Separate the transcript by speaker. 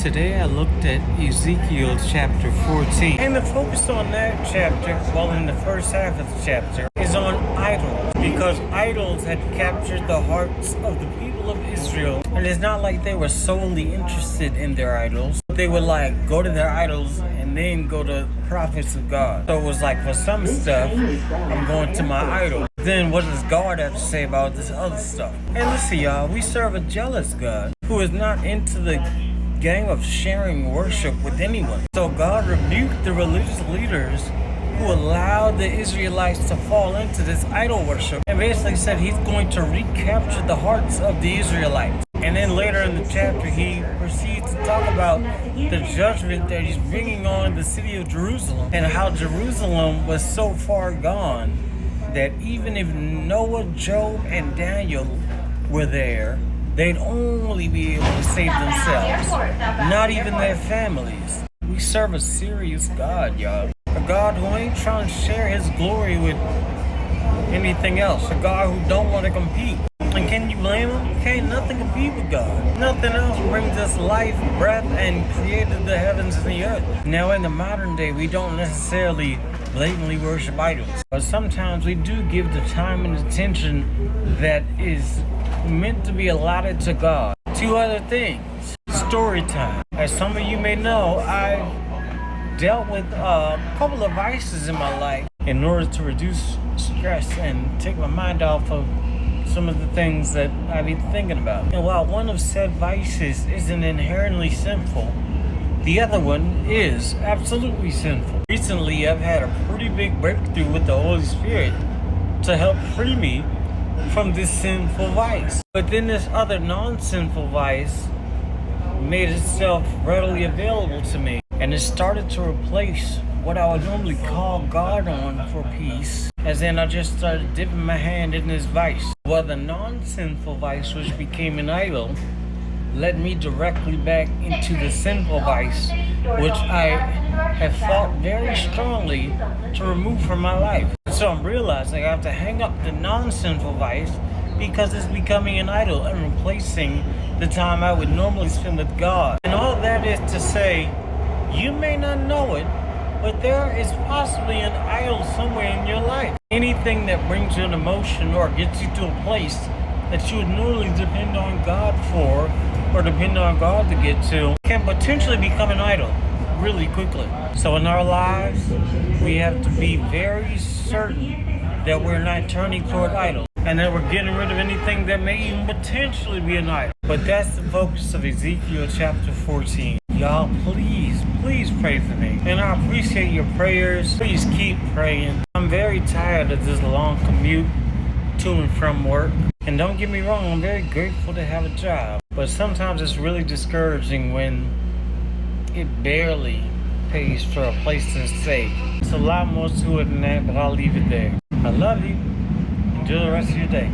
Speaker 1: Today I looked at Ezekiel chapter 14.
Speaker 2: And the focus on that chapter, well, in the first half of the chapter, is on idols. Because idols had captured the hearts of the people of Israel. And it's not like they were solely interested in their idols. They would go to their idols and then go to prophets of God. So it was like, for some stuff, I'm going to my idol. Then what does God have to say about this other stuff? And listen, y'all, we serve a jealous God who is not into the game of sharing worship with anyone. So God rebuked the religious leaders who allowed the Israelites to fall into this idol worship and basically said he's going to recapture the hearts of the Israelites. And then later in the chapter, he proceeds to talk about the judgment that he's bringing on the city of Jerusalem and how Jerusalem was so far gone that even if Noah, Job, and Daniel were there, they'd only be able to save themselves, not even their families. We serve a serious God, y'all. A God who ain't trying to share his glory with anything else. A God who don't want to compete. And can you blame him? Can't nothing compete with God. Nothing else brings us life, breath, and created the heavens and the earth. Now in the modern day, we don't necessarily blatantly worship idols. But sometimes we do give the time and attention that is meant to be allotted to God. Two other things. Story time. As some of you may know, I've dealt with a couple of vices in my life in order to reduce stress and take my mind off of some of the things that I've been thinking about. And while one of said vices isn't inherently sinful, the other one is absolutely sinful. Recently, I've had a pretty big breakthrough with the Holy Spirit to help free me from this sinful vice. But then this other non-sinful vice made itself readily available to me, and it started to replace what I would normally call God on for peace, as in I just started dipping my hand in this vice. Well, the non-sinful vice, which became an idol, led me directly back into the sinful vice, which I have fought very strongly to remove from my life. So I'm realizing I have to hang up the non-sinful vice because it's becoming an idol and replacing the time I would normally spend with God. And all that is to say, you may not know it, but there is possibly an idol somewhere in your life. Anything that brings you an emotion or gets you to a place that you would normally depend on God for or depend on God to get to can potentially become an idol really quickly. So in our lives, we have to be very certain that we're not turning toward idols and that we're getting rid of anything that may even potentially be an idol. But that's the focus of Ezekiel chapter 14. Y'all, please pray for me. And I appreciate your prayers. Please keep praying. I'm very tired of this long commute to and from work. And don't get me wrong, I'm very grateful to have a job. But sometimes it's really discouraging when it barely pays for a place to stay. It's a lot more to it than that, but I'll leave it there. I love you. Enjoy the rest of your day.